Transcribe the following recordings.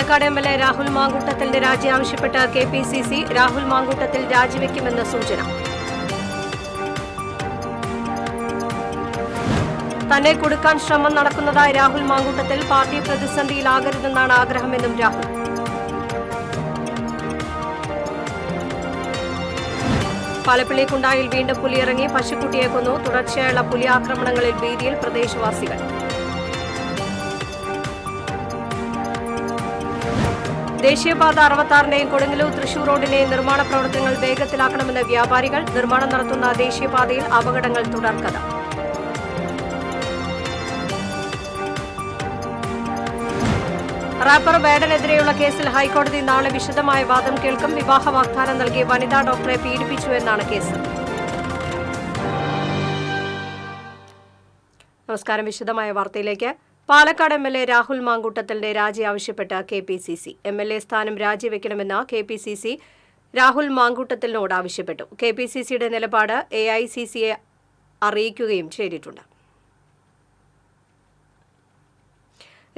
Palakkad MLA Rahul മാങ്കൂട്ടത്തിന്റെ രാജി ആവശ്യപ്പെട്ട് KPCC. Rahul Mamkootathil രാജിവെക്കുമെന്ന സൂചന. തന്നെ കുടുക്കാൻ ശ്രമം നടക്കുന്നതായി രാഹുൽ മാങ്കൂട്ടത്തിൽ. പാർട്ടി പ്രതിസന്ധിയിലാകരുതെന്നാണ് ആഗ്രഹമെന്നും രാഹുൽ. പാലപ്പള്ളി കുണ്ടായിൽ വീണ്ടും പുലിയിറങ്ങി പശുക്കുട്ടിയെ കൊന്നു. തുടർച്ചയായുള്ള പുലി ആക്രമണങ്ങളിൽ ഭീതിയിൽ പ്രദേശവാസികൾ. ദേശീയപാത 66ന്റെയും കൊടുങ്ങല്ലൂർ തൃശൂർ റോഡിന്റെയും നിർമ്മാണ പ്രവർത്തനങ്ങൾ വേഗത്തിലാക്കണമെന്ന് വ്യാപാരികൾ. നിർമ്മാണം നടത്തുന്ന ദേശീയപാതയിൽ അപകടങ്ങൾ തുടർക്കഥ. റാപ്പർ വേടനെതിരെയുള്ള കേസിൽ ഹൈക്കോടതി നാളെ വിശദമായ വാദം കേൾക്കും. വിവാഹ വാഗ്ദാനം നൽകി വനിതാ ഡോക്ടറെ പീഡിപ്പിച്ചുവെന്നാണ് കേസ്. നമസ്കാരം. വിശദമായ വാർത്തയിലേക്ക്. പാലക്കാട് എം.എൽ.എ രാഹുൽ മാങ്കൂട്ടത്തിന്റെ രാജി ആവശ്യപ്പെട്ട് കെ.പി.സി.സി. എം.എൽ.എ സ്ഥാനം രാജിവെക്കണമെന്ന് കെ.പി.സി.സി. രാഹുൽ മാങ്കൂട്ടത്തിലിനോട് ആവശ്യപ്പെട്ടു. കെ.പി.സി.സിയുടെ നിലപാട് എ.ഐ.സി.സിയെ അറിയിക്കുകയും ചെയ്തിട്ടുണ്ട്.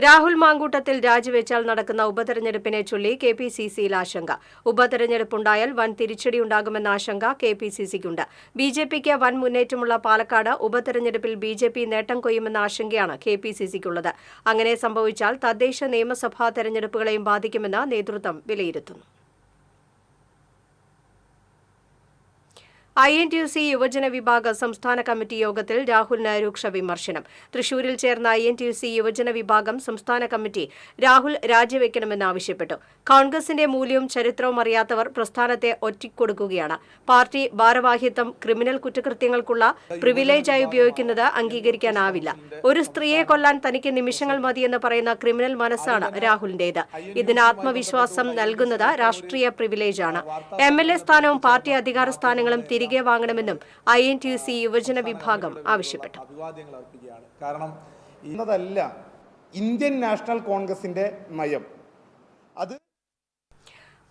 രാഹുൽ മാങ്കൂട്ടത്തിൽ രാജിവെച്ചാൽ നടക്കുന്ന ഉപതെരഞ്ഞെടുപ്പിനെ ചൊല്ലി കെ.പി.സി.സിയിൽ ആശങ്ക. ഉപതെരഞ്ഞെടുപ്പുണ്ടായാൽ വൻ തിരിച്ചടിയുണ്ടാകുമെന്ന ആശങ്ക കെ.പി.സി.സിക്കുണ്ട്. ബി.ജെ.പിക്ക് വൻ മുന്നേറ്റമുള്ള പാലക്കാട് ഉപതെരഞ്ഞെടുപ്പിൽ ബി.ജെ.പി നേട്ടം കൊയ്യുമെന്ന ആശങ്കയാണ് കെ.പി.സി.സിക്കുള്ളത്. അങ്ങനെ സംഭവിച്ചാൽ തദ്ദേശ നിയമസഭാ തെരഞ്ഞെടുപ്പുകളെയും ബാധിക്കുമെന്ന് നേതൃത്വം വിലയിരുത്തുന്നു. ഐ.എൻ.ടി.യു.സി യുവജന വിഭാഗ സംസ്ഥാന കമ്മിറ്റി യോഗത്തിൽ രാഹുലിന് രൂക്ഷ വിമർശനം. തൃശൂരിൽ ചേർന്ന ഐ.എൻ.ടി.യു.സി യുവജന വിഭാഗം സംസ്ഥാന കമ്മിറ്റി രാഹുൽ രാജിവെക്കണമെന്ന് ആവശ്യപ്പെട്ടു. കോൺഗ്രസിന്റെ മൂല്യവും ചരിത്രവും അറിയാത്തവർ പ്രസ്ഥാനത്തെ ഒറ്റിക്കൊടുക്കുകയാണ്. പാർട്ടി ഭാരവാഹിത്വം ക്രിമിനൽ കുറ്റകൃത്യങ്ങൾക്കുള്ള പ്രിവിലേജായി ഉപയോഗിക്കുന്നത് അംഗീകരിക്കാനാവില്ല. ഒരു സ്ത്രീയെ കൊല്ലാൻ തനിക്ക് നിമിഷങ്ങൾ മതിയെന്ന് പറയുന്ന ക്രിമിനൽ മനസ്സാണ് രാഹുലിന്റേത്. ഇതിന് ആത്മവിശ്വാസം നൽകുന്നത് രാഷ്ട്രീയ പ്രിവിലേജാണ്. എം.എൽ.എ സ്ഥാനവും പാർട്ടി അധികാര സ്ഥാനങ്ങളും തിരികെ വാങ്ങണമെന്നും ഐ.എൻ.ടി.യു.സി യുവജന വിഭാഗം ആവശ്യപ്പെട്ടു. കാരണം ഇന്നതല്ല ഇന്ത്യൻ നാഷണൽ കോൺഗ്രസിന്റെ നയം. അത്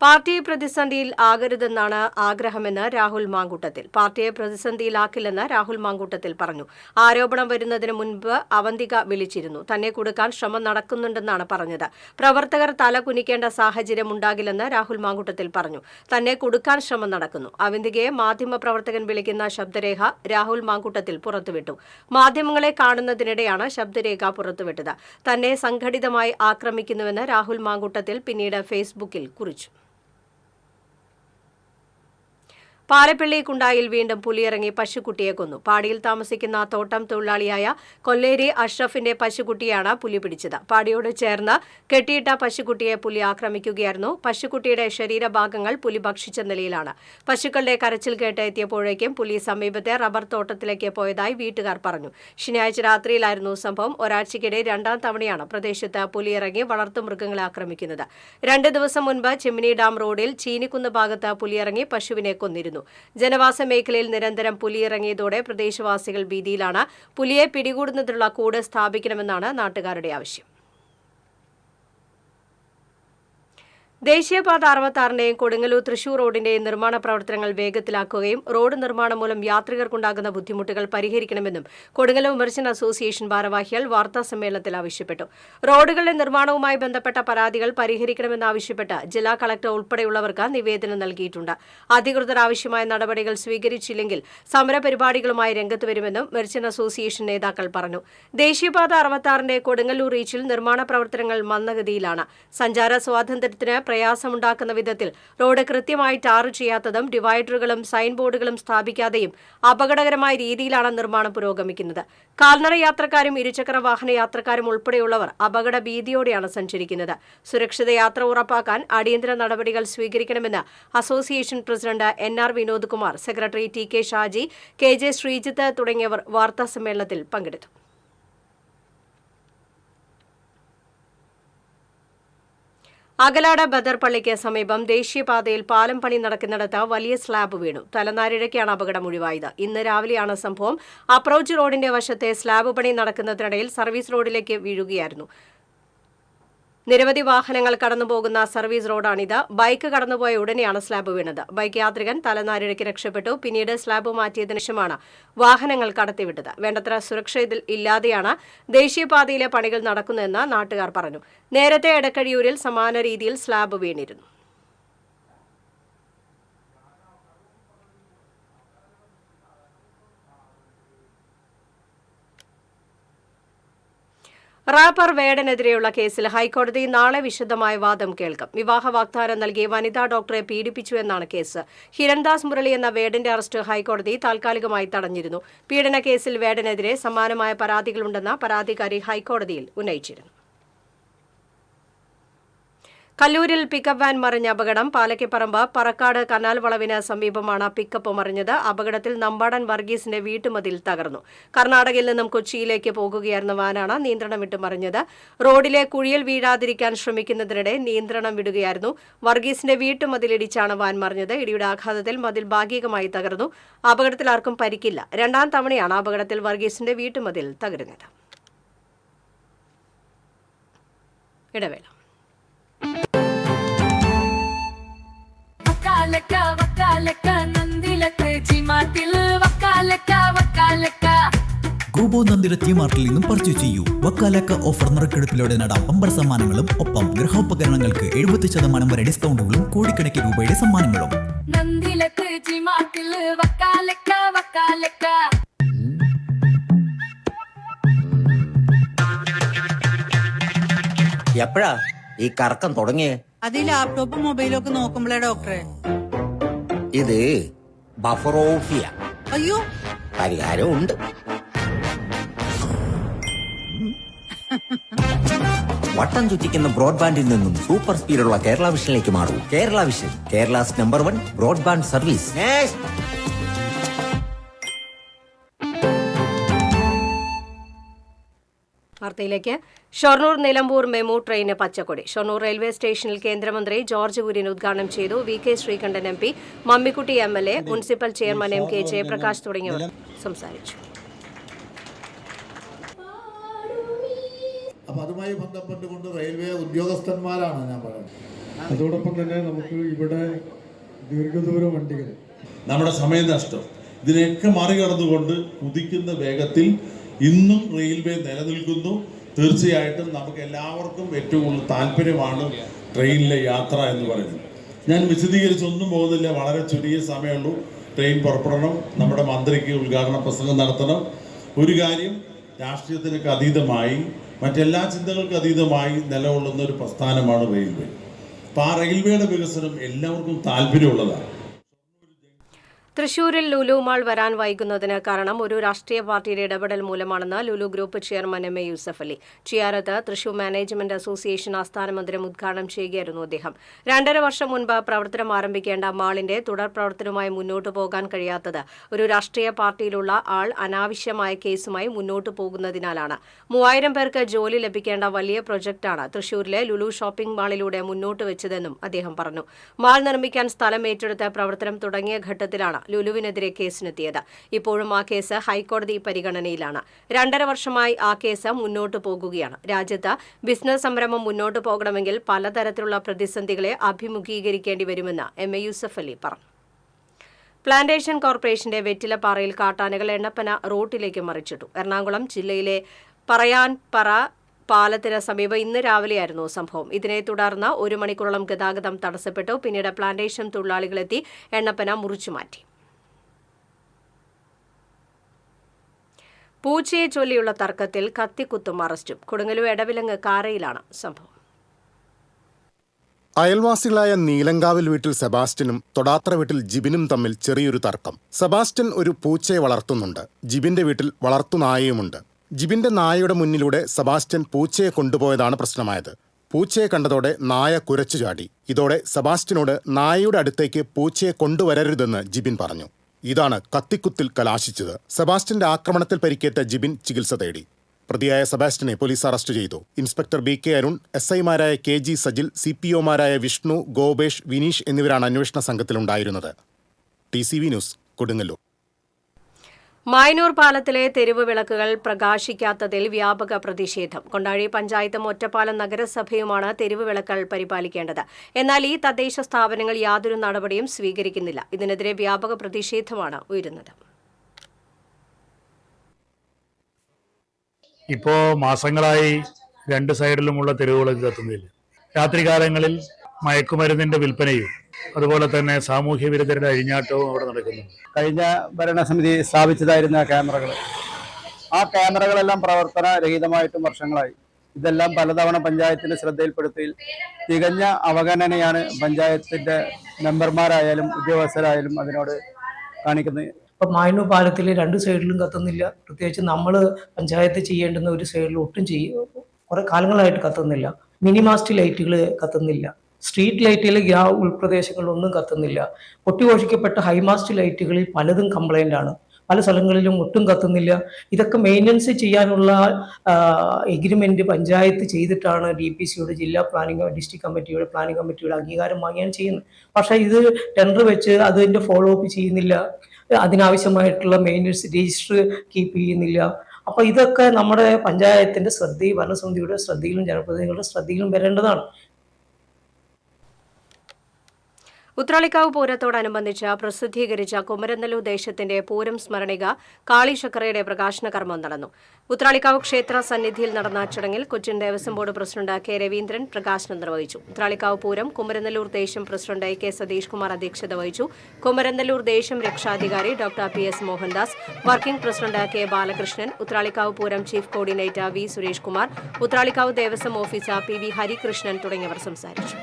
പാർട്ടി പ്രതിസന്ധിയിൽ ആകരുതെന്നാണ് ആഗ്രഹമെന്ന് രാഹുൽ മാങ്കൂട്ടത്തിൽ. പാർട്ടിയെ പ്രതിസന്ധിയിലാക്കില്ലെന്ന് രാഹുൽ മാങ്കൂട്ടത്തിൽ പറഞ്ഞു. ആരോപണം വരുന്നതിന് മുൻപ് അവന്തിക വിളിച്ചിരുന്നു. തന്നെ കൊടുക്കാൻ ശ്രമം നടക്കുന്നുണ്ടെന്നാണ് പറഞ്ഞത്. പ്രവർത്തകർ തല കുനിക്കേണ്ട സാഹചര്യം ഉണ്ടാകില്ലെന്ന് രാഹുൽ മാങ്കൂട്ടത്തിൽ പറഞ്ഞു. തന്നെ കൊടുക്കാൻ ശ്രമം നടക്കുന്നു. അവന്തികയെ മാധ്യമപ്രവർത്തകൻ വിളിക്കുന്ന ശബ്ദരേഖ രാഹുൽ മാങ്കൂട്ടത്തിൽ പുറത്തുവിട്ടു. മാധ്യമങ്ങളെ കാണുന്നതിനിടെയാണ് ശബ്ദരേഖ പുറത്തുവിട്ടത്. തന്നെ സംഘടിതമായി ആക്രമിക്കുന്നുവെന്ന് രാഹുൽ മാങ്കൂട്ടത്തിൽ പിന്നീട് ഫേസ്ബുക്കിൽ കുറിച്ചു. പാലപ്പള്ളി കുണ്ടായിൽ വീണ്ടും പുലിയിറങ്ങി പശുക്കുട്ടിയെ കൊന്നു. പാടിയിൽ താമസിക്കുന്ന തോട്ടം തൊഴിലാളിയായ കൊല്ലേരി അഷ്റഫിന്റെ പശുക്കുട്ടിയാണ് പുലി പിടിച്ചത്. പാടിയോട് ചേർന്ന് കെട്ടിയിട്ട പശുക്കുട്ടിയെ പുലി ആക്രമിക്കുകയായിരുന്നു. പശുക്കുട്ടിയുടെ ശരീരഭാഗങ്ങൾ പുലി ഭക്ഷിച്ച നിലയിലാണ്. പശുക്കളുടെ കരച്ചിൽ കേട്ട് എത്തിയപ്പോഴേക്കും പുലി സമീപത്തെ റബ്ബർ തോട്ടത്തിലേക്ക് പോയതായി വീട്ടുകാർ പറഞ്ഞു. ശനിയാഴ്ച രാത്രിയിലായിരുന്നു സംഭവം. ഒരാഴ്ചയ്ക്കിടെ രണ്ടാം തവണയാണ് പ്രദേശത്ത് പുലിയിറങ്ങി വളർത്തുമൃഗങ്ങളെ ആക്രമിക്കുന്നത്. 2 ദിവസം മുൻപ് ചിമ്മിനി ഡാം റോഡിൽ ചീനിക്കുന്ന് ഭാഗത്ത് പുലിയിറങ്ങി പശുവിനെ കൊന്നിരുന്നു. ജനവാസ മേഖലയിൽ നിരന്തരം പുലിയിറങ്ങിയതോടെ പ്രദേശവാസികൾ ഭീതിയിലാണ്. പുലിയെ പിടികൂടുന്നതിനുള്ള കൂട് സ്ഥാപിക്കണമെന്നാണ് നാട്ടുകാരുടെ ആവശ്യം. ദേശീയപാത 66ന്റെയും കൊടുങ്ങല്ലൂർ തൃശൂർ റോഡിന്റെയും നിർമ്മാണ പ്രവർത്തനങ്ങൾ വേഗത്തിലാക്കുകയും റോഡ് നിർമ്മാണം മൂലം യാത്രികർക്കുണ്ടാകുന്ന ബുദ്ധിമുട്ടുകൾ പരിഹരിക്കണമെന്നും കൊടുങ്ങല്ലൂർ മെർച്ചന്റ് അസോസിയേഷൻ ഭാരവാഹികൾ വാർത്താസമ്മേളനത്തിൽ ആവശ്യപ്പെട്ടു. റോഡുകളുടെ നിർമ്മാണവുമായി ബന്ധപ്പെട്ട പരാതികൾ പരിഹരിക്കണമെന്നാവശ്യപ്പെട്ട് ജില്ലാ കളക്ടർ ഉൾപ്പെടെയുള്ളവർക്ക് നിവേദനം നൽകിയിട്ടുണ്ട്. അധികൃതർ ആവശ്യമായ നടപടികൾ സ്വീകരിച്ചില്ലെങ്കിൽ സമരപരിപാടികളുമായി രംഗത്ത് വരുമെന്നും മെർച്ചന്റ് അസോസിയേഷൻ നേതാക്കൾ പറഞ്ഞു. ദേശീയപാത 66ന്റെ കൊടുങ്ങല്ലൂർ റീച്ചിൽ നിർമ്മാണ പ്രവർത്തനങ്ങൾ മന്ദഗതിയിലാണ്. സഞ്ചാര സ്വാതന്ത്ര്യത്തിന് പ്രയാസമുണ്ടാക്കുന്ന വിധത്തിൽ റോഡ് കൃത്യമായി ടാർ ചെയ്യാത്തതും ഡിവൈഡറുകളും സൈൻ ബോർഡുകളും സ്ഥാപിക്കാതെയും അപകടകരമായ രീതിയിലാണ് നിർമ്മാണം പുരോഗമിക്കുന്നത്. കാൽനട യാത്രക്കാരും ഇരുചക്ര വാഹന യാത്രക്കാരും ഉൾപ്പെടെയുള്ളവർ അപകട ഭീതിയോടെയാണ് സഞ്ചരിക്കുന്നത്. സുരക്ഷിത യാത്ര ഉറപ്പാക്കാൻ അടിയന്തര നടപടികൾ സ്വീകരിക്കണമെന്ന് association president N.R. Vinod Kumar, secretary T.K. Shaji, K.J. Sreejith തുടങ്ങിയവർ വാർത്താസമ്മേളനത്തിൽ പങ്കെടുത്തു. അകലാട് ബദർ പള്ളിക്ക് സമീപം ദേശീയപാതയിൽ പാലം പണി നടക്കുന്നിടത്ത് വലിയ സ്ലാബ് വീണു. തലനാരിഴയ്ക്കാണ് അപകടം ഒഴിവായത്. ഇന്ന് രാവിലെയാണ് സംഭവം. അപ്രോച്ച് റോഡിന്റെ വശത്തെ സ്ലാബ് പണി നടക്കുന്നതിനിടയിൽ സർവീസ് റോഡിലേക്ക് വീഴുകയായിരുന്നു. നിരവധി വാഹനങ്ങൾ കടന്നുപോകുന്ന സർവീസ് റോഡാണിത്. ബൈക്ക് കടന്നുപോയ ഉടനെയാണ് സ്ലാബ് വീണത്. ബൈക്ക് യാത്രികൻ തലനാരിഴയ്ക്ക് രക്ഷപ്പെട്ടു. പിന്നീട് സ്ലാബ് മാറ്റിയതിനു ശേഷമാണ് വാഹനങ്ങൾ കടത്തിവിട്ടത്. വേണ്ടത്ര സുരക്ഷ ഇതിൽ ഇല്ലാതെയാണ് ദേശീയപാതയിലെ പണികൾ നടക്കുന്നതെന്ന് നാട്ടുകാർ പറഞ്ഞു. നേരത്തെ എടക്കഴിയൂരിൽ സമാന രീതിയിൽ സ്ലാബ് വീണിരുന്നു. റാപ്പർ വേടനെതിരെയുള്ള കേസിൽ ഹൈക്കോടതി നാളെ വിശദമായ വാദം കേൾക്കും. വിവാഹ വാഗ്ദാനം നൽകി വനിതാ ഡോക്ടറെ പീഡിപ്പിച്ചു എന്നാണ് കേസ്. ഹിരൺദാസ് മുരളി എന്ന വേടന്റെ അറസ്റ്റ് ഹൈക്കോടതി താൽക്കാലികമായി തടഞ്ഞിരുന്നു. പീഡന കേസിൽ വേടനെതിരെ സമാനമായ പരാതികളുണ്ടെന്ന പരാതിക്കാരി ഹൈക്കോടതിയിൽ ഉന്നയിച്ചിരുന്നു. കല്ലൂരിൽ പിക്കപ്പ് വാൻ മറിഞ്ഞ അപകടം. പാലക്കപ്പറമ്പ് പറക്കാട് കനാൽ വളവിന് സമീപമാണ് പിക്കപ്പ് മറിഞ്ഞത്. അപകടത്തിൽ നമ്പാടൻ വർഗീസിന്റെ വീട്ടുമതിൽ തകർന്നു. കർണാടകയിൽ നിന്നും കൊച്ചിയിലേക്ക് പോകുകയായിരുന്ന വാനാണ് നിയന്ത്രണം വിട്ട് മറിഞ്ഞത്. റോഡിലെ കുഴിയിൽ വീഴാതിരിക്കാൻ ശ്രമിക്കുന്നതിനിടെ നിയന്ത്രണം വിടുകയായിരുന്നു. വർഗീസിന്റെ വീട്ടുമതിലിടിച്ചാണ് വാൻ മറിഞ്ഞത്. ഇടിയുടെ ആഘാതത്തിൽ മതിൽ ഭാഗികമായി തകർന്നു. അപകടത്തിൽ ആർക്കും പരിക്കില്ല. രണ്ടാം തവണയാണ് അപകടത്തിൽ വർഗീസിന്റെ വീട്ടുമതിൽ തകരുന്നത്. ഇടവേള. ഗോബോ നന്ദിയുടെ ടി-മാർട്ടിൽ നിന്നും പർച്ചേസ് ചെയ്യൂ. വക്കാലക്ക ഓഫർ നറുക്കെടുപ്പിലൂടെ നേടാം ബമ്പർ സമ്മാനങ്ങളും ഒപ്പം ഗൃഹോപകരണങ്ങൾക്ക് 70% വരെ ഡിസ്കൗണ്ടുകളും കോടിക്കണക്കിന് രൂപയുടെ സമ്മാനങ്ങളും. എപ്പോഴാ ഈ കറക്കം തുടങ്ങിയേ? അത് ലാപ്ടോപ്പും മൊബൈലും ഒക്കെ നോക്കുമ്പോഴേ ഡോക്ടറെ. ഇത് ബഫറോഫിയ. അയ്യോ, പരിഹാരം ഉണ്ട്. വട്ടം ചുറ്റിക്കുന്ന ബ്രോഡ്ബാൻഡിൽ നിന്നും സൂപ്പർ സ്പീഡുള്ള കേരള വിഷനിലേക്ക് മാറൂ. Kerala vision, Kerala's number 1 broadband service. വാർത്തയിലേക്ക്. ഷൊർണൂർ നിലമ്പൂർ മെമു ട്രെയിന് പച്ചക്കൊടി. ഷൊർണൂർ റെയിൽവേ സ്റ്റേഷനിൽ കേന്ദ്രമന്ത്രി ജോർജ് കുര്യൻ ഉദ്ഘാടനം ചെയ്തു. V K. Sreekandan M P, Mammikutty M L A, municipal chairman M K. Jayaprakash തുടങ്ങിയവർ സംസാരിച്ചു. അപ്പോൾ അതുമായി ബന്ധപ്പെട്ടുകൊണ്ട് റെയിൽവേ ഉദ്യോഗസ്ഥന്മാരാണ് ഞാൻ പറയുന്നത്. അതോടൊപ്പം തന്നെ നമുക്ക് ഇവിടെ ദീർഘദൂര വണ്ടികൾ, നമ്മുടെ സമയനഷ്ടം, ഇതിനെയൊക്കെ മറികടന്നുകൊണ്ട് കുതിക്കുന്ന വേഗത്തിൽ ഇന്നും റെയിൽവേ നിലനിൽക്കുന്നു. തീർച്ചയായിട്ടും നമുക്ക് എല്ലാവർക്കും ഏറ്റവും കൂടുതൽ താല്പര്യമാണ് ട്രെയിനിലെ യാത്ര എന്ന് പറയുന്നത്. ഞാൻ വിശദീകരിച്ചൊന്നും പോകുന്നില്ല, വളരെ ചുരുങ്ങിയ സമയമുള്ളൂ. ട്രെയിൻ പുറപ്പെടണം, നമ്മുടെ മന്ത്രിക്ക് ഉദ്ഘാടന പ്രസംഗം നടത്തണം. ഒരു കാര്യം, രാഷ്ട്രീയത്തിനൊക്കെ അതീതമായി, മറ്റെല്ലാ ചിന്തകൾക്ക് അതീതമായി നിലകൊള്ളുന്ന ഒരു പ്രസ്ഥാനമാണ് റെയിൽവേ. അപ്പോൾ ആ റെയിൽവേയുടെ വികസനം എല്ലാവർക്കും താല്പര്യമുള്ളതാണ്. തൃശൂരിൽ ലുലു മാൾ വരാൻ വൈകുന്നതിന് കാരണം ഒരു രാഷ്ട്രീയ പാർട്ടിയുടെ ഇടപെടൽ മൂലമാണെന്ന് Lulu group chairman M A. Yusuf Ali. ചിയാരത്ത് തൃശൂർ മാനേജ്മെന്റ് അസോസിയേഷൻ ആസ്ഥാന മന്ദിരം ഉദ്ഘാടനം ചെയ്യുകയായിരുന്നു അദ്ദേഹം. 2.5 വർഷം മുൻപ് പ്രവർത്തനം ആരംഭിക്കേണ്ട മാളിന്റെ തുടർ പ്രവർത്തനവുമായി മുന്നോട്ടു പോകാൻ കഴിയാത്തത് ഒരു രാഷ്ട്രീയ പാർട്ടിയിലുള്ള ആൾ അനാവശ്യമായ കേസുമായി മുന്നോട്ടു പോകുന്നതിനാലാണ്. 3000 പേർക്ക് ജോലി ലഭിക്കേണ്ട വലിയ പ്രൊജക്ടാണ് തൃശൂരിലെ ലുലു ഷോപ്പിംഗ് മാളിലൂടെ മുന്നോട്ട് വെച്ചതെന്നും അദ്ദേഹം പറഞ്ഞു. മാൾ നിർമ്മിക്കാൻ സ്ഥലം ഏറ്റെടുത്ത് പ്രവർത്തനം തുടങ്ങിയ ഘട്ടത്തിലാണ് ലുലുവിനെതിരെ കേസിനെത്തിയത്. ഇപ്പോഴും ആ കേസ് ഹൈക്കോടതി പരിഗണനയിലാണ്. 2.5 വർഷമായി ആ കേസ് മുന്നോട്ടു പോകുകയാണ്. രാജ്യത്ത് ബിസിനസ് സംരംഭം മുന്നോട്ടു പോകണമെങ്കിൽ പലതരത്തിലുള്ള പ്രതിസന്ധികളെ അഭിമുഖീകരിക്കേണ്ടി വരുമെന്ന് എം.എ. യൂസഫ് അലി പറഞ്ഞു. പ്ലാന്റേഷൻ കോർപ്പറേഷന്റെ വെറ്റിലപ്പാറയിൽ കാട്ടാനകൾ എണ്ണപ്പന റോട്ടിലേക്ക് മറിച്ചിട്ടു. എറണാകുളം ജില്ലയിലെ പറയാൻപറ പാലത്തിന് സമീപം ഇന്ന് രാവിലെയായിരുന്നു സംഭവം. ഇതിനെ തുടർന്ന് 1 മണിക്കൂറോളം ഗതാഗതം തടസ്സപ്പെട്ടു. പിന്നീട് പ്ലാന്റേഷൻ തൊഴിലാളികളെത്തി എണ്ണപ്പന മുറിച്ചുമാറ്റി. പൂച്ചയെ ചൊല്ലിയുള്ള തർക്കത്തിൽ കത്തിക്കുത്തും അറസ്റ്റും. കൊടുങ്ങല്ലൂർ എടവിലങ്ങ് കാരയിലാണ് സംഭവം. അയൽവാസികളായ നീലങ്കാവിൽ വീട്ടിൽ സെബാസ്റ്റ്യനും തൊടാത്ര വീട്ടിൽ ജിബിനും തമ്മിൽ ചെറിയൊരു തർക്കം. സെബാസ്റ്റ്യൻ ഒരു പൂച്ചയെ വളർത്തുന്നുണ്ട്. ജിബിന്റെ വീട്ടിൽ വളർത്തുനായയുമുണ്ട്. ജിബിന്റെ നായയുടെ മുന്നിലൂടെ സെബാസ്റ്റ്യൻ പൂച്ചയെ കൊണ്ടുപോയതാണ് പ്രശ്നമായത്. പൂച്ചയെ കണ്ടതോടെ നായ കുരച്ചു ചാടി. ഇതോടെ സെബാസ്റ്റ്യനോട് നായയുടെ അടുത്തേക്ക് പൂച്ചയെ കൊണ്ടുവരരുതെന്ന് ജിബിൻ പറഞ്ഞു. ഇതാണ് കത്തിക്കുത്തിൽ കലാശിച്ചത്. സെബാസ്റ്റ്യന്റെ ആക്രമണത്തിൽ പരിക്കേറ്റ ജിബിൻ ചികിത്സ തേടി. പ്രതിയായ സെബാസ്റ്റ്യനെ പോലീസ് അറസ്റ്റ് ചെയ്തു. Inspector B K. അരുൺ, SI-മാരായ കെ.ജി. സജിൽ, CPO-മാരായ വിഷ്ണു, ഗോപേഷ്, വിനീഷ് എന്നിവരാണ് അന്വേഷണ സംഘത്തിലുണ്ടായിരുന്നത്. TCV news, Kodungallur. മായനൂർ പാലത്തിലെ തെരുവ് വിളക്കുകൾ പ്രകാശിക്കാത്തതിൽ വ്യാപക പ്രതിഷേധം. കൊണ്ടാഴി പഞ്ചായത്തും ഒറ്റപ്പാലം നഗരസഭയുമാണ് തെരുവ് വിളക്കുകൾ പരിപാലിക്കേണ്ടത്. എന്നാൽ ഈ തദ്ദേശ സ്ഥാപനങ്ങൾ യാതൊരു നടപടിയും സ്വീകരിക്കുന്നില്ല. ഇതിനെതിരെ വ്യാപക പ്രതിഷേധമാണ് ഉയരുന്നത്. ഇപ്പോൾ മാസങ്ങളായി രണ്ട് സൈഡിലുമുള്ള തെരുവുകൾ കത്തുന്നില്ല. രാത്രികാലങ്ങളിൽ മയക്കുമരുന്നിന്റെ വിൽപ്പനയും അതുപോലെ തന്നെ സാമൂഹ്യ വിരുദ്ധരുടെ അഴിഞ്ഞാട്ടവും അവിടെ നടക്കുന്നുണ്ട്. കഴിഞ്ഞ ഭരണസമിതി സ്ഥാപിച്ചതായിരുന്ന ആ ക്യാമറകളെല്ലാം പ്രവർത്തനരഹിതമായിട്ടും വർഷങ്ങളായി. ഇതെല്ലാം പലതവണ പഞ്ചായത്തിന്റെ ശ്രദ്ധയിൽപ്പെടുത്തി തികഞ്ഞ അവഗണനയാണ് പഞ്ചായത്തിന്റെ മെമ്പർമാരായാലും ഉദ്യോഗസ്ഥരായാലും അതിനോട് കാണിക്കുന്നത്. ഇപ്പം മായനൂർ പാലത്തിൽ രണ്ട് സൈഡിലും കത്തുന്നില്ല. പ്രത്യേകിച്ച് നമ്മൾ പഞ്ചായത്ത് ചെയ്യേണ്ടുന്ന ഒരു സൈഡിൽ ഒട്ടും കുറെ കാലങ്ങളായിട്ട് കത്തുന്നില്ല. മിനിമാസ്റ്റ് ലൈറ്റുകൾ കത്തുന്നില്ല. സ്ട്രീറ്റ് ലൈറ്റുകൾ ഉൾപ്രദേശങ്ങളിലൊന്നും കത്തുന്നില്ല. പൊട്ടിഘോഷിക്കപ്പെട്ട ഹൈമാസ്റ്റ് ലൈറ്റുകളിൽ പലതും കംപ്ലൈൻ്റ് ആണ്. പല സ്ഥലങ്ങളിലും ഒട്ടും കത്തുന്നില്ല. ഇതൊക്കെ മെയിൻ്റനൻസ് ചെയ്യാനുള്ള എഗ്രിമെൻ്റ് പഞ്ചായത്ത് ചെയ്തിട്ടാണ് DPCയുടെ ജില്ലാ പ്ലാനിംഗ് ഡിസ്ട്രിക്ട് കമ്മിറ്റിയുടെ പ്ലാനിംഗ് കമ്മിറ്റിയുടെ അംഗീകാരം വാങ്ങിയാണ് ചെയ്യുന്നത്. പക്ഷേ ഇത് ടെൻഡർ വെച്ച് അതിൻ്റെ ഫോളോ അപ്പ് ചെയ്യുന്നില്ല. അതിനാവശ്യമായിട്ടുള്ള മെയിൻ്റനൻസ് രജിസ്റ്റർ കീപ്പ് ചെയ്യുന്നില്ല. അപ്പോൾ ഇതൊക്കെ നമ്മുടെ പഞ്ചായത്തിൻ്റെ ശ്രദ്ധയും ഭരണസമിതിയുടെ ശ്രദ്ധയിലും ജനപ്രതിനിധികളുടെ ശ്രദ്ധയിലും വരേണ്ടതാണ്. ഉത്രാളിക്കാവ് പൂരത്തോടനുബന്ധിച്ച് പ്രസിദ്ധീകരിച്ച കുമരനെല്ലൂർ ദേശത്തിന്റെ പൂരം സ്മരണിക കാളിചക്രയുടെ പ്രകാശന കർമ്മം നടന്നു. ഉത്രാളിക്കാവ് ക്ഷേത്ര സന്നിധിയിൽ നടന്ന ചടങ്ങിൽ Cochin Devaswom board president K. Raveendran പ്രകാശനം നിർവഹിച്ചു. ഉത്രാളിക്കാവ് പൂരം കുമരനെല്ലൂർ ദേശം പ്രസിഡന്റ് K. സതീഷ് കുമാർ അധ്യക്ഷത വഹിച്ചു. കുമരനെല്ലൂർ ദേശം രക്ഷാധികാരി doctor PS. Mohandas, working president K. Balakrishnan, Uthralikkavu Pooram chief coordinator V. Suresh Kumar, Uthralikkavu Devaswom officer PV. Harikrishnan തുടങ്ങിയവർ സംസാരിച്ചു.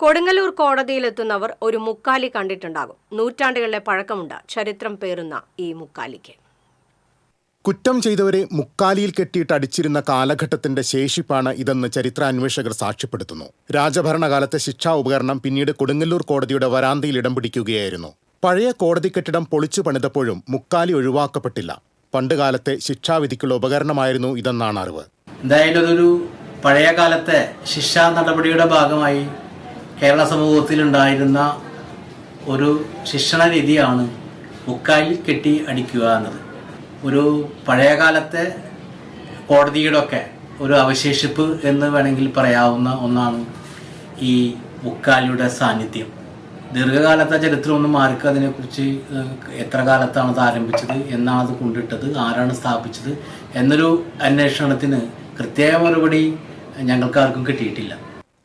കൊടുങ്ങല്ലൂർ കോടതിയിലെത്തുന്നവർ ഒരു മുക്കാലി കണ്ടിട്ടുണ്ടാകും. നൂറ്റാണ്ടുകളിലെ പഴക്കമുണ്ട് ചരിത്രം പേറുന്ന ഈ മുക്കാലിക്ക്. കുറ്റം ചെയ്തവരെ മുക്കാലിയിൽ കെട്ടിയിട്ട് അടിച്ചിരുന്ന കാലഘട്ടത്തിന്റെ ശേഷിപ്പാണ് ഇതെന്ന് ചരിത്രാന്വേഷകർ സാക്ഷ്യപ്പെടുത്തുന്നു. രാജഭരണകാലത്തെ ശിക്ഷാ ഉപകരണം പിന്നീട് കൊടുങ്ങല്ലൂർ കോടതിയുടെ വരാന്തയിൽ ഇടം പിടിക്കുകയായിരുന്നു. പഴയ കോടതി കെട്ടിടം പൊളിച്ചു പണിതപ്പോഴും മുക്കാലി ഒഴിവാക്കപ്പെട്ടില്ല. പണ്ടുകാലത്തെ ശിക്ഷാവിധിക്കുള്ള ഉപകരണമായിരുന്നു ഇതെന്നാണ് അറിവ്. എന്തായാലും അതൊരു പഴയ കാലത്തെ ശിക്ഷാ നടപടിയുടെ ഭാഗമായി കേരള സമൂഹത്തിലുണ്ടായിരുന്ന ഒരു ശിക്ഷണ രീതിയാണ് മുക്കാലിൽ കെട്ടി അടിക്കുക എന്നത്. ഒരു പഴയകാലത്തെ കോടതിയുടെ ഒക്കെ ഒരു അവശേഷിപ്പ് എന്ന് വേണമെങ്കിൽ പറയാവുന്ന ഒന്നാണ് ഈ മുക്കാലിയുടെ സാന്നിധ്യം. ദീർഘകാലത്തെ ചരിത്രമൊന്നും ആർക്കും അതിനെക്കുറിച്ച് എത്ര കാലത്താണ് അത് ആരംഭിച്ചത്, എന്നാണ് അത് കൊണ്ടിട്ടത്, ആരാണ് സ്ഥാപിച്ചത് എന്നൊരു അന്വേഷണത്തിന് കൃത്യമായ മറുപടി ഞങ്ങൾക്കാർക്കും കിട്ടിയിട്ടില്ല.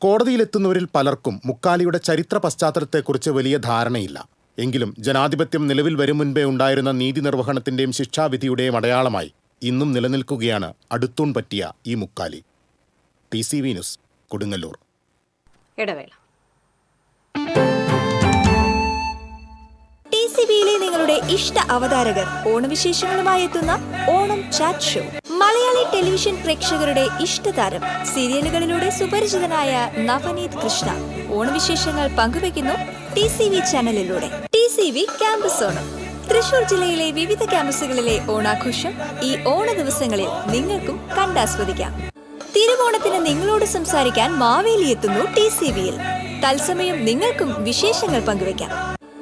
കോടതിയിലെത്തുന്നവരിൽ പലർക്കും മുക്കാലിയുടെ ചരിത്ര പശ്ചാത്തലത്തെക്കുറിച്ച് വലിയ ധാരണയില്ല. എങ്കിലും ജനാധിപത്യം നിലവിൽ വരും മുൻപേ ഉണ്ടായിരുന്ന നീതി നിർവഹണത്തിന്റെയും ശിക്ഷാവിധിയുടെയും അടയാളമായി ഇന്നും നിലനിൽക്കുകയാണ് അടുത്തൂൺ പറ്റിയ ഈ മുക്കാലി. TCV news, Kodungallur. ഇടവേള. TCVയിലെ നിങ്ങളുടെ ഇഷ്ട അവതാരകർ ഓണവിശേഷങ്ങളുമായി എത്തുന്ന Onam chat show. Malayali television പ്രേക്ഷകരുടെ ഇഷ്ടതാരം, സീരിയലുകളിലൂടെ സുപരിചിതനായ നവനീത് കൃഷ്ണ ഓണവിശേഷങ്ങൾ പങ്കുവയ്ക്കുന്നു TCV ചാനലിലൂടെ. TCV campus Onam. തൃശൂർ ജില്ലയിലെ വിവിധ ക്യാമ്പസുകളിലെ ഓണാഘോഷം ഈ ഓണ ദിവസങ്ങളിൽ നിങ്ങൾക്കും കണ്ടാസ്വദിക്കാം. തിരുവോണത്തിന് നിങ്ങളോട് സംസാരിക്കാൻ മാവേലി എത്തുന്നു TCVയിൽ. തത്സമയം നിങ്ങൾക്കും വിശേഷങ്ങൾ പങ്കുവയ്ക്കാം.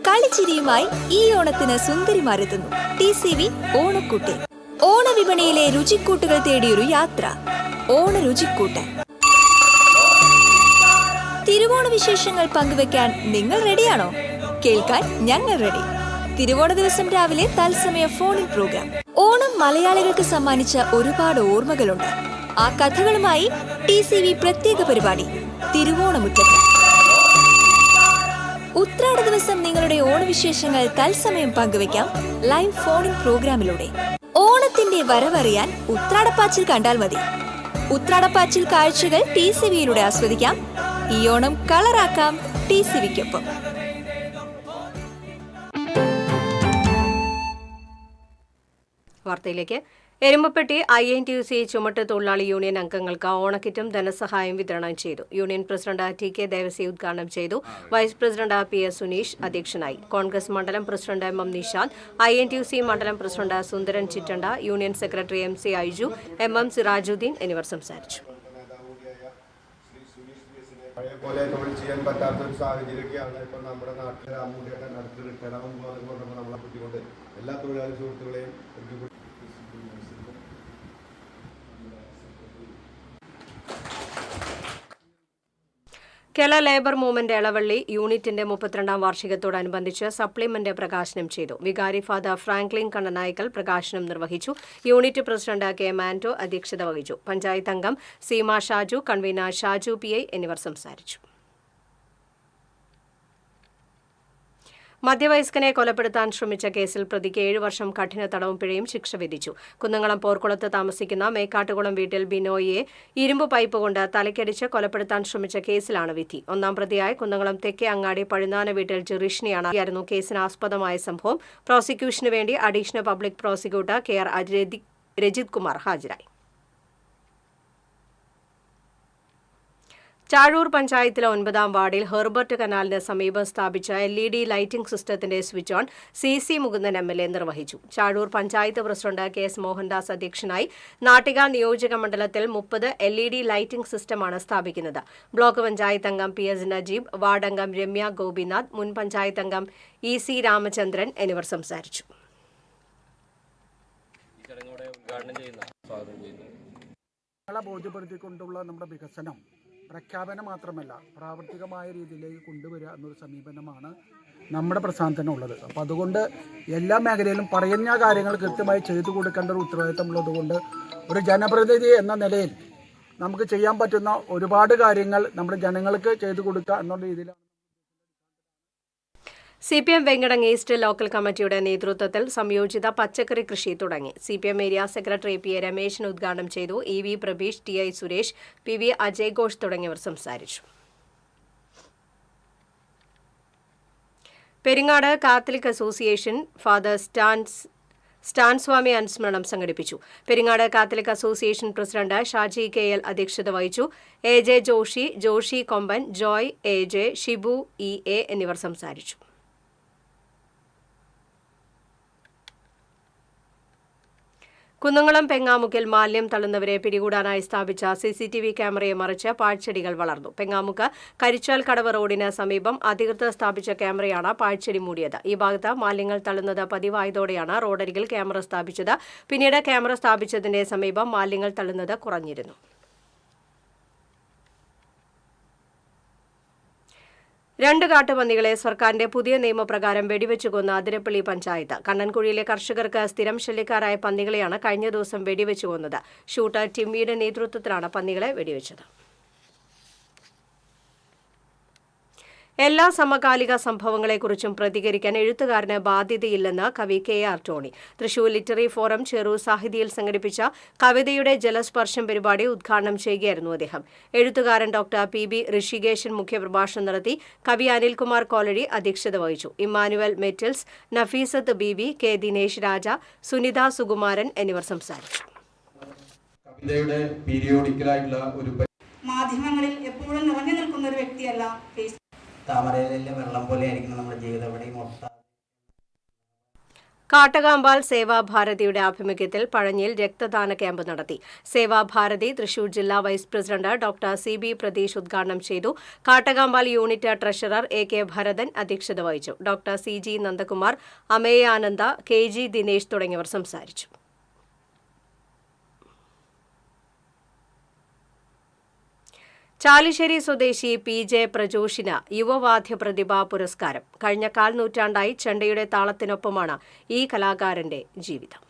കളിച്ചിരിയുമായി ഈ ഓണത്തിന് സുന്ദരിമാരെത്തുന്നു TCV ഓണക്കൂട്ടിൽ. ഓണവിപണിയിലെ രുചിക്കൂട്ടുകൾ തേടിയൊരു യാത്ര, ഓണ രുചിക്കൂട്ട്. തിരുവോണ വിശേഷങ്ങൾ പങ്കുവെക്കാൻ നിങ്ങൾ റെഡിയാണോ? കേൾക്കാൻ ഞങ്ങൾ റെഡി. തിരുവോണ ദിവസം രാവിലെ തത്സമയ ഫോണിൻ പ്രോഗ്രാം. ഓണം മലയാളികൾക്ക് സമ്മാനിച്ച ഒരുപാട് ഓർമ്മകളുണ്ട്. ആ കഥകളുമായി TCV പ്രത്യേക പരിപാടി തിരുവോണമുറ്റത്ത്. ഉത്രാട ദിവസം നിങ്ങളുടെ ഓണവിശേഷങ്ങൾ തത്സമയം പങ്കുവെക്കാം ലൈവ് ഫോണിൻ പ്രോഗ്രാമിലൂടെ. ഓണത്തിന്റെ വരവറിയാൻ ഉത്രാടപ്പാച്ചിൽ കണ്ടാൽ മതി. ഉത്രാടപ്പാച്ചിൽ കാഴ്ചകൾ TCVയിലൂടെ ആസ്വദിക്കാം. ഈ ഓണം കളറാക്കാം TCVക്കൊപ്പം. വാർത്തയിലേക്ക്. എരുമപ്പെട്ടി INTUC ചുമട്ട് തൊഴിലാളി യൂണിയൻ അംഗങ്ങൾക്ക് ഓണക്കിറ്റും ധനസഹായം വിതരണം ചെയ്തു. യൂണിയൻ പ്രസിഡന്റ് TK ദേവസി ഉദ്ഘാടനം ചെയ്തു. വൈസ് പ്രസിഡന്റ് PS സുനീഷ് അധ്യക്ഷനായി. കോൺഗ്രസ് മണ്ഡലം പ്രസിഡന്റ് MM നിഷാന്ത്, INTUC മണ്ഡലം president Sundaran Chittanda, union secretary MC Aiju, MM Sirajuddin എന്നിവർ സംസാരിച്ചു. പഴയ പോലെ തൊഴിൽ ചെയ്യാൻ പറ്റാത്തൊരു സാഹചര്യമൊക്കെയാണ് ഇപ്പോൾ നമ്മുടെ നാട്ടിൽ. അമ്മൂടിയൊക്കെ അടുത്ത് റിട്ടയറാമെന്ന് പറഞ്ഞുകൊണ്ടപ്പോൾ നമ്മളെ കുട്ടിക്കൊണ്ട് എല്ലാ തൊഴിലാളി സുഹൃത്തുക്കളെയും കേരള ലേബർ മൂവ്മെന്റ് എളവള്ളി യൂണിറ്റിന്റെ 32ാം വാർഷികത്തോടനുബന്ധിച്ച് സപ്ലിമെന്റ് പ്രകാശനം ചെയ്തു. വികാരി ഫാദർ ഫ്രാങ്ക്ലിൻ കണ്ണനായ്ക്കൽ പ്രകാശനം നിർവഹിച്ചു. യൂണിറ്റ് പ്രസിഡന്റ് കെ മാൻഡോ അധ്യക്ഷത വഹിച്ചു. പഞ്ചായത്ത് അംഗം സീമ ഷാജു, കൺവീനർ ഷാജു PI എന്നിവർ സംസാരിച്ചു. മധ്യവയസ്കനെ കൊലപ്പെടുത്താൻ ശ്രമിച്ച കേസിൽ പ്രതിക്ക് 7 വർഷം കഠിന തടവും പിഴയും ശിക്ഷ വിധിച്ചു. കുന്നംകുളം പോർക്കുളത്ത് താമസിക്കുന്ന മേക്കാട്ടുകുളം വീട്ടിൽ ബിനോയിയെ ഇരുമ്പ് പൈപ്പ് കൊണ്ട് തലയ്ക്കടിച്ച് കൊലപ്പെടുത്താൻ ശ്രമിച്ച കേസിലാണ് വിധി. 1-ാം പ്രതിയായ കുന്നംകുളം തെക്കേ അങ്ങാടി പഴുന്നാന വീട്ടിൽ ജിറീഷിനെയാണ് കേസിന് ആസ്പദമായ സംഭവം. പ്രോസിക്യൂഷന് വേണ്ടി additional public prosecutor KR Rajith Kumar ഹാജരായി. ചാഴൂർ പഞ്ചായത്തിലെ 9-ാം വാർഡിൽ ഹെർബർട്ട് കനാലിന് സമീപം സ്ഥാപിച്ച LED ലൈറ്റിംഗ് സിസ്റ്റത്തിന്റെ switch on CC Mukundan MLA നിർവഹിച്ചു. ചാഴൂർ പഞ്ചായത്ത് പ്രസിഡന്റ് KS മോഹൻദാസ് അധ്യക്ഷനായി. നാട്ടിക നിയോജക മണ്ഡലത്തിൽ 30 LED ലൈറ്റിംഗ് സിസ്റ്റമാണ് സ്ഥാപിക്കുന്നത്. ബ്ലോക്ക് പഞ്ചായത്ത് അംഗം PS നജീബ്, വാർഡ് അംഗം രമ്യ ഗോപിനാഥ്, മുൻ പഞ്ചായത്ത് അംഗം EC രാമചന്ദ്രൻ എന്നിവർ സംസാരിച്ചു. ബോധ്യപ്പെടുത്തിക്കൊണ്ടുള്ള നമ്മുടെ വികസനം പ്രഖ്യാപനം മാത്രമല്ല, പ്രാവർത്തികമായ രീതിയിലേക്ക് കൊണ്ടുവരിക എന്നൊരു സമീപനമാണ് നമ്മുടെ പ്രസ്ഥാനത്തിനുള്ളത്. അപ്പോൾ അതുകൊണ്ട് എല്ലാ മേഖലയിലും പറയുന്ന കാര്യങ്ങൾ കൃത്യമായി ചെയ്തു കൊടുക്കേണ്ട ഒരു ഉത്തരവാദിത്തമുള്ളതുകൊണ്ട് ഒരു ജനപ്രതിനിധി എന്ന നിലയിൽ നമുക്ക് ചെയ്യാൻ പറ്റുന്ന ഒരുപാട് കാര്യങ്ങൾ നമ്മുടെ ജനങ്ങൾക്ക് ചെയ്തു കൊടുക്കുക എന്നുള്ള രീതിയിലാണ്. CPM വെങ്ങടം ഈസ്റ്റ് ലോക്കൽ കമ്മിറ്റിയുടെ നേതൃത്വത്തിൽ സംയോജിത പച്ചക്കറി കൃഷി തുടങ്ങി. CPM area secretary PA Rameshan ഉദ്ഘാടനം ചെയ്തു. EV Prabeesh, TI Suresh, PV Ajay Ghosh തുടങ്ങിയവർ സംസാരിച്ചു. Peringad Catholic association father Stan Swamy അനുസ്മരണം സംഘടിപ്പിച്ചു. Peringad Catholic association president Shaji KL അധ്യക്ഷത വഹിച്ചു. AJ ജോഷി, ജോഷി കൊമ്പൻ, ജോയ്, AJ, ഷിബു EA എന്നിവർ സംസാരിച്ചു. കുന്നംകുളം പെങ്ങാമുക്കിൽ മാലിന്യം തള്ളുന്നവരെ പിടികൂടാനായി സ്ഥാപിച്ച CCTV ക്യാമറയെ മറിച്ച് പാഴ്ചെടികൾ വളർന്നു. പെങ്ങാമുക്ക് കരിച്ചാൽ കടവ് റോഡിന് സമീപം അധികൃതർ സ്ഥാപിച്ച ക്യാമറയാണ് പാഴ്ചെടി മൂടിയത്. ഈ ഭാഗത്ത് മാലിന്യങ്ങൾ തള്ളുന്നത് പതിവായതോടെയാണ് റോഡരികിൽ ക്യാമറ സ്ഥാപിച്ചത്. പിന്നീട് ക്യാമറ സ്ഥാപിച്ചതിന്റെ സമീപം മാലിന്യങ്ങൾ തള്ളുന്നത് കുറഞ്ഞിരുന്നു. 2 കാട്ടുപന്നികളെ സർക്കാരിന്റെ പുതിയ നിയമപ്രകാരം വെടിവെച്ചു കൊന്ന അതിരപ്പള്ളി പഞ്ചായത്ത്. കണ്ണൻകുഴിയിലെ കർഷകർക്ക് സ്ഥിരം ശല്യക്കാരായ പന്നികളെയാണ് കഴിഞ്ഞ ദിവസം വെടിവെച്ചു കൊന്നത്. ഷൂട്ടർ ടിമ്മിയുടെ നേതൃത്വത്തിലാണ് പന്നികളെ വെടിവെച്ചത്. എല്ലാ സമകാലിക സംഭവങ്ങളെക്കുറിച്ചും പ്രതികരിക്കാൻ എഴുത്തുകാരന് ബാധ്യതയില്ലെന്ന് കവി KR Tony. Thrissur literary forum Cherur സാഹിതിയിൽ സംഘടിപ്പിച്ച കവിതയുടെ ജലസ്പർശം പരിപാടി ഉദ്ഘാടനം ചെയ്യുകയായിരുന്നു അദ്ദേഹം. എഴുത്തുകാരൻ ഡോക്ടർ PB ഋഷികേശൻ മുഖ്യപ്രഭാഷണം നടത്തി. കവി അനിൽകുമാർ കോലഴി അധ്യക്ഷത വഹിച്ചു. Emmanuel Metils, Nafeesath BB, K Dinesh Raja, Sunitha Sukumaran എന്നിവർ സംസാരിച്ചു. കവിതയുടെ പീരിയോഡിക്കലായിട്ടുള്ള ഒരു മാധ്യമങ്ങളിൽ എപ്പോഴും നിറഞ്ഞു നിൽക്കുന്ന ഒരു വ്യക്തിയല്ല. താമരയിലെ വെള്ളം പോലെ ആയിരിക്കണം നമ്മുടെ ജീവിതം. എവിടെയും കാട്ടകാമ്പാൽ സേവാഭാരതിയുടെ ആഭിമുഖ്യത്തിൽ പഴഞ്ഞിയിൽ രക്തദാന ക്യാമ്പ് നടത്തി. സേവാഭാരതി തൃശൂർ ജില്ലാ vice president doctor CB Pratheesh ഉദ്ഘാടനം ചെയ്തു. Kattakampal unit treasurer AK Bharathan അധ്യക്ഷത വഹിച്ചു. ഡോക്ടർ CG നന്ദകുമാർ, അമേയ ആനന്ദ, KG ദിനേശ് തുടങ്ങിയവർ സംസാരിച്ചു. ചാലിശ്ശേരി സ്വദേശി PJ പ്രജോഷിന് യുവവാദ്യ പ്രതിഭാ പുരസ്കാരം. കഴിഞ്ഞ 1/4 നൂറ്റാണ്ടായി ചെണ്ടയുടെ താളത്തിനൊപ്പമാണ് ഈ കലാകാരന്റെ ജീവിതം.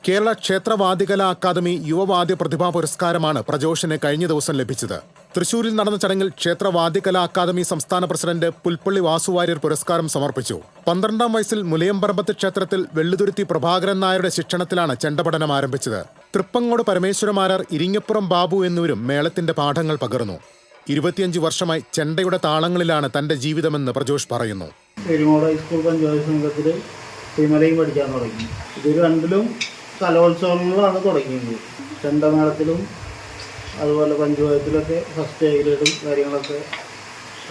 കേരള ക്ഷേത്രവാദ്യകലാ അക്കാദമി യുവവാദ്യ പ്രതിഭാ പുരസ്കാരമാണ് പ്രജോഷിന് കഴിഞ്ഞ ദിവസം ലഭിച്ചത്. തൃശൂരിൽ നടന്ന ചടങ്ങിൽ ക്ഷേത്രവാദ്യകലാ അക്കാദമി സംസ്ഥാന പ്രസിഡന്റ് പുൽപ്പള്ളി വാസുവാര്യർ പുരസ്കാരം സമർപ്പിച്ചു. 12ാം വയസ്സിൽ മുലയമ്പറമ്പത്ത് ക്ഷേത്രത്തിൽ വെള്ളുതുരുത്തി പ്രഭാകരൻ നായരുടെ ശിക്ഷണത്തിലാണ് ചെണ്ടപഠനം ആരംഭിച്ചത്. തൃപ്പങ്ങോട് പരമേശ്വരമാരാർ, ഇരിങ്ങപ്പുറം ബാബു എന്നിവരും മേളത്തിന്റെ പാഠങ്ങൾ പകർന്നു. 25 വർഷമായി ചെണ്ടയുടെ താളങ്ങളിലാണ് തന്റെ ജീവിതമെന്ന് പ്രജോഷ് പറയുന്നു. ഹൈസ്കൂൾ പഞ്ചായത്ത് സംഘത്തിൽ തിമലയും പഠിക്കാൻ തുടങ്ങി. ഇത് രണ്ടിലും കലോത്സവങ്ങളാണ് തുടങ്ങിയത്. ചെണ്ടമേളത്തിലും അതുപോലെ പഞ്ചായത്തിലൊക്കെ ഫസ്റ്റ് ഗ്രേഡും കാര്യങ്ങളൊക്കെ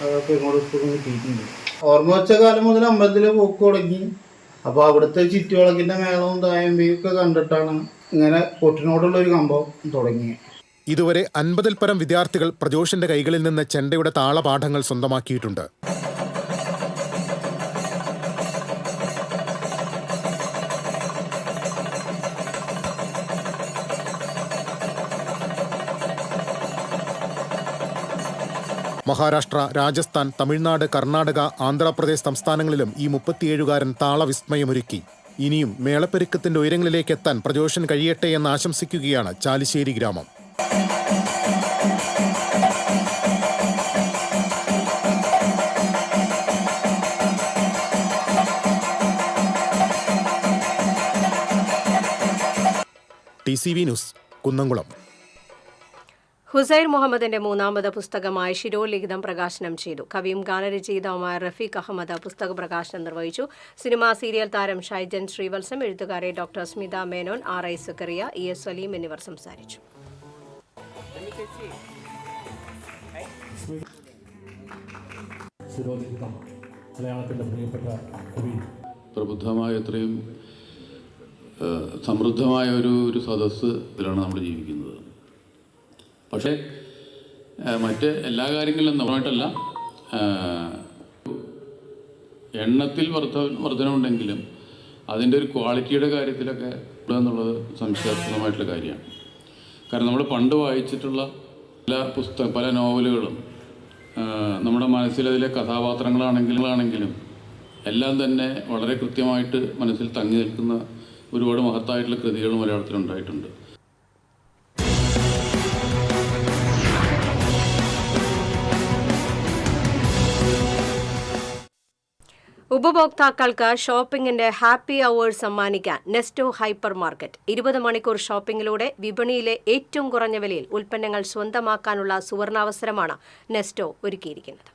അതൊക്കെ ഇങ്ങോട്ട് സ്കൂളിൽ കിട്ടിയിട്ടുണ്ട്. ഓർമ്മ വെച്ച കാലം മുതൽ അമ്പലത്തിൽ പോക്ക് തുടങ്ങി. അപ്പോൾ അവിടുത്തെ ചുറ്റുവിളക്കിൻ്റെ മേളവും തായമ്പിയൊക്കെ കണ്ടിട്ടാണ് ഇങ്ങനെ കൊട്ടിനോടുള്ളൊരു കമ്പം തുടങ്ങിയത്. ഇതുവരെ 50-ൽ പരം വിദ്യാർത്ഥികൾ പ്രജോഷിന്റെ കൈകളിൽ നിന്ന് ചെണ്ടയുടെ താളപാഠങ്ങൾ സ്വന്തമാക്കിയിട്ടുണ്ട്. മഹാരാഷ്ട്ര, രാജസ്ഥാൻ, തമിഴ്നാട്, കർണാടക, ആന്ധ്രാപ്രദേശ് സംസ്ഥാനങ്ങളിലും ഈ 37കാരൻ താളവിസ്മയമൊരുക്കി. ഇനിയും മേളപ്പെരുക്കത്തിന്റെ ഉയരങ്ങളിലേക്ക് എത്താൻ പ്രജോഷൻ കഴിയട്ടെ എന്ന് ആശംസിക്കുകയാണ് ചാലിശ്ശേരി ഗ്രാമം. TCV news, Kunnamkulam. ഹുസൈർ മുഹമ്മദിന്റെ 3ാമത് പുസ്തകമായ ശിരോലിഖിതം പ്രകാശനം ചെയ്തു. കവിയും ഗാനരചയിതാവുമായ റഫീഖ് അഹമ്മദ് പുസ്തക പ്രകാശനം നിർവഹിച്ചു. സിനിമാ സീരിയൽ താരം ഷൈജൻ ശ്രീവത്സം, എഴുത്തുകാരെ doctor Smitha Menon, RI Zacharia, ES Saleem എന്നിവർ സംസാരിച്ചു. മലയാളത്തിന്റെ പ്രിയപ്പെട്ട കവി, പ്രബുദ്ധമായ എത്രയും സമൃദ്ധമായ ഒരു സദസ്സ് ഇതിലാണ് നമ്മൾ ജീവിക്കുന്നത്. പക്ഷേ മറ്റ് എല്ലാ കാര്യങ്ങളിലും നമ്മളായിട്ടല്ല, എണ്ണത്തിൽ വർധനമുണ്ടെങ്കിലും അതിൻ്റെ ഒരു ക്വാളിറ്റിയുടെ കാര്യത്തിലൊക്കെ എന്നുള്ളത് സംശയാസ്പദമായിട്ടുള്ള കാര്യമാണ്. കാരണം നമ്മൾ പണ്ട് വായിച്ചിട്ടുള്ള പല നോവലുകളും നമ്മുടെ മനസ്സിലതിലെ കഥാപാത്രങ്ങളാണെങ്കിലും എല്ലാം തന്നെ വളരെ കൃത്യമായിട്ട് മനസ്സിൽ തങ്ങി നിൽക്കുന്ന ഒരുപാട് മഹത്തായിട്ടുള്ള കൃതികൾ മലയാളത്തിലുണ്ടായിട്ടുണ്ട്. ഉപഭോക്താക്കൾക്ക് ഷോപ്പിംഗിന്റെ ഹാപ്പി അവേഴ്സ് സമ്മാനിക്കാൻ നെസ്റ്റോ ഹൈപ്പർ മാർക്കറ്റ്. 20 മണിക്കൂർ ഷോപ്പിംഗിലൂടെ വിപണിയിലെ ഏറ്റവും കുറഞ്ഞ വിലയിൽ ഉൽപ്പന്നങ്ങൾ സ്വന്തമാക്കാനുള്ള സുവർണാവസരമാണ് നെസ്റ്റോ ഒരുക്കിയിരിക്കുന്നത്.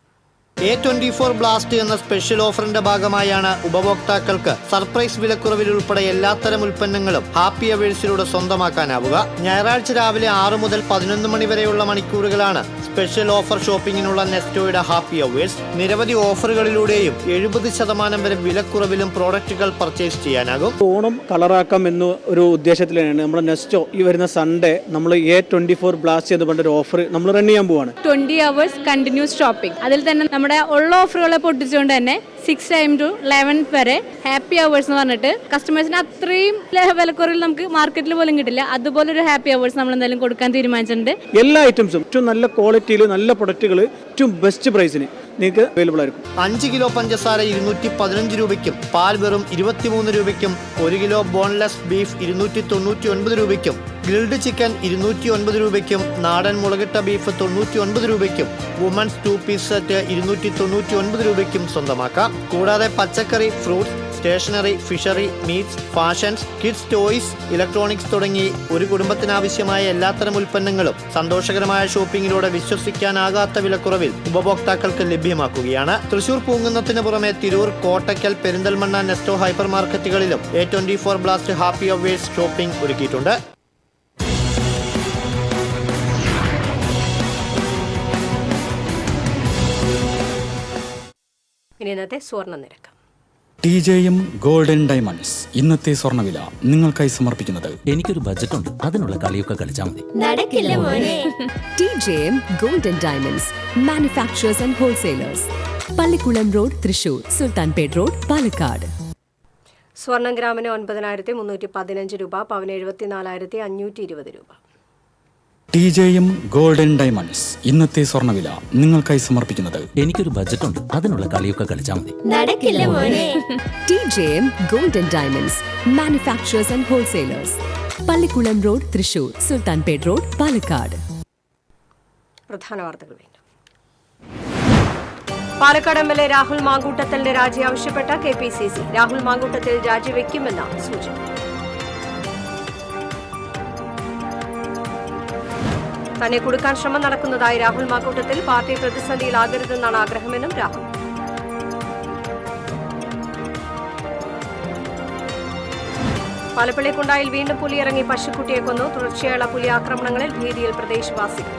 A24 ബ്ലാസ്റ്റ് എന്ന സ്പെഷ്യൽ ഓഫറിന്റെ ഭാഗമായാണ് ഉപഭോക്താക്കൾക്ക് സർപ്രൈസ് വിലക്കുറവിൽ ഉൾപ്പെടെ എല്ലാത്തരം ഉൽപ്പന്നങ്ങളും ഹാപ്പി അവേഴ്സിലൂടെ സ്വന്തമാക്കാനാവുക. ഞായറാഴ്ച രാവിലെ 6 മുതൽ 11 മണി വരെയുള്ള മണിക്കൂറുകളാണ് സ്പെഷ്യൽ ഓഫർ ഷോപ്പിംഗിനുള്ള നെസ്റ്റോയുടെ ഹാപ്പി അവേഴ്സ്. നിരവധി ഓഫറുകളിലൂടെയും 70% വരെ വിലക്കുറവിലും പ്രോഡക്റ്റുകൾ പർച്ചേസ് ചെയ്യാനാകും. ഓണം കളറാക്കാം എന്ന ഒരു ഉദ്ദേശത്തിലാണ് നമ്മുടെ നെസ്റ്റോ ഈ വരുന്ന സൺഡേ നമ്മൾ A24 ബ്ലാസ്റ്റ് എന്ന് പറഞ്ഞൊരു ഓഫർ നമ്മൾ റൺ ചെയ്യാൻ പോവാണ്. 20 hours കണ്ടിന്യൂസ് ഷോപ്പിംഗ്. അതിൽ തന്നെ നമ്മുടെ ഉള്ള ഓഫറുകളെ പൊട്ടിച്ചുകൊണ്ട് തന്നെ 6 AM to 11 വരെ ഹാപ്പി അവേഴ്സ് എന്ന് പറഞ്ഞിട്ട് കസ്റ്റമേഴ്സിന് അത്രയും വിലക്കുറവിൽ നമുക്ക് മാർക്കറ്റിൽ പോലും കിട്ടില്ല. അതുപോലെ ഒരു ഹാപ്പി അവേഴ്സ് നമ്മൾ എന്തായാലും കൊടുക്കാൻ തീരുമാനിച്ചിട്ടുണ്ട്. എല്ലാ ഐറ്റംസും ഏറ്റവും നല്ല ക്വാളിറ്റിയിൽ നല്ല പ്രൊഡക്റ്റുകൾ ഏറ്റവും ബെസ്റ്റ് പ്രൈസിന് നിങ്ങൾക്ക് അവൈലബിൾ ആയിരിക്കും. 5 കിലോ പഞ്ചസാര 215 രൂപയ്ക്കും, പാൽ വെറും 23 രൂപയ്ക്കും, 1 കിലോ ബോൺലെസ് ബീഫ് 299 രൂപയ്ക്കും, ഗ്രിൽഡ് ചിക്കൻ 209 രൂപയ്ക്കും, നാടൻ മുളകിട്ട ബീഫ് 99 രൂപയ്ക്കും, വുമൻസ് 2 പീസ് സെറ്റ് 299 രൂപയ്ക്കും സ്വന്തമാക്കാം. കൂടാതെ പച്ചക്കറി, fruits, stationery, fishery, meats, fashions, kids toys, electronics തുടങ്ങി ഒരു കുടുംബത്തിനാവശ്യമായ എല്ലാത്തരം ഉൽപ്പന്നങ്ങളും സന്തോഷകരമായ ഷോപ്പിംഗിലൂടെ വിശ്വസിക്കാനാകാത്ത വിലക്കുറവിൽ ഉപഭോക്താക്കൾക്ക് ലഭ്യമാക്കുകയാണ്. തൃശൂർ പൂങ്കുന്നത്തിന് പുറമെ തിരൂർ, കോട്ടയ്ക്കൽ, പെരിന്തൽമണ്ണ നെസ്റ്റോ ഹൈപ്പർ മാർക്കറ്റുകളിലും A24 blast happy hours shopping ഒരുക്കിയിട്ടുണ്ട്. ഇനി ഇന്നത്തെ സ്വർണ്ണ നിരക്ക്. TJM ഗോൾഡൻ ഡയമണ്ട്സ് ഇന്നത്തെ സ്വർണ്ണവില നിങ്ങൾക്കായി സമർപ്പിക്കുന്നത്. എനിക്കൊരു ബജറ്റ് ഉണ്ട്, അതിനുള്ള കളിയൊക്കെ കളിച്ചാൽ മതി. നടക്കില്ല മോനെ. TJM golden diamonds manufacturers and wholesalers, Pallikulam road, Thrissur, Sultanpet road, Palakkad. സ്വർണ്ണം ഗ്രാമിന് 9,315 രൂപ, പവന് 74,520 രൂപ. TJM ഗോൾഡൻ ഡയമണ്ട്സ് ഇന്നത്തെ സ്വർണ്ണവില നിങ്ങൾക്കായി സമർപ്പിക്കുന്നത്. എനിക്കൊരു ബജറ്റ് ഉണ്ട്, അതിനുള്ള കളിയൊക്കെ കളിച്ചാൽ മതി. നടക്കില്ല മോനെ. TJM golden diamonds manufacturers and wholesalers, Pallikulam road, Thrissur, Sultanpet road, Palakkad. പ്രധാന വാർത്തകൾ വീണ്ടും. പാലക്കാട് MLA രാഹുൽ മാങ്കൂട്ടത്തലിന്റെ രാജി ആവശ്യപ്പെട്ട KPCC. രാഹുൽ മാങ്കൂട്ടത്തിൽ രാജിവെക്കുമെന്ന സൂചന. തന്നെ കുടുക്കാൻ ശ്രമം നടക്കുന്നതായി രാഹുൽ മാങ്കൂട്ടത്തിൽ. പാർട്ടി പ്രതിസന്ധിയിലാകരുതെന്നാണ് ആഗ്രഹമെന്നും രാഹുൽ. പാലപ്പള്ളിക്കുണ്ടായിൽ വീണ്ടും പുലിയിറങ്ങി പശുക്കുട്ടിയെ കൊന്നു. തുടർച്ചയായുള്ള പുലി ആക്രമണങ്ങളിൽ ഭീതിയിൽ പ്രദേശവാസികൾ.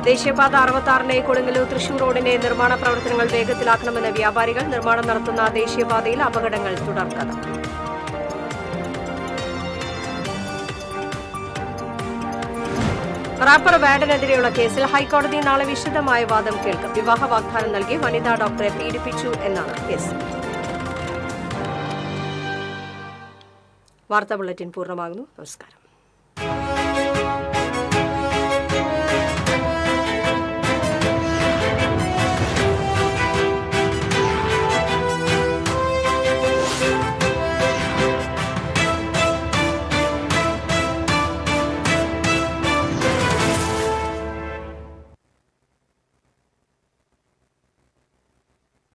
ദേശീയപാത 66 കൊടുങ്ങല്ലൂർ തൃശൂർ റോഡിന്റെ നിർമ്മാണ പ്രവർത്തനങ്ങൾ വേഗത്തിലാക്കണമെന്ന് വ്യാപാരികൾ. നിർമ്മാണം നടത്തുന്ന ദേശീയപാതയിൽ അപകടങ്ങൾ തുടർക്കഥ. റാപ്പർ വാർഡനെതിരെയുള്ള കേസിൽ ഹൈക്കോടതി നാളെ വിശദമായ വാദം കേൾക്കും. വിവാഹ വാഗ്ദാനം നൽകി വനിതാ ഡോക്ടറെ പീഡിപ്പിച്ചു എന്നാണ് കേസ്. വാർത്താ ബുള്ളറ്റിൻ പൂർണ്ണമാകുന്നു. നമസ്കാരം.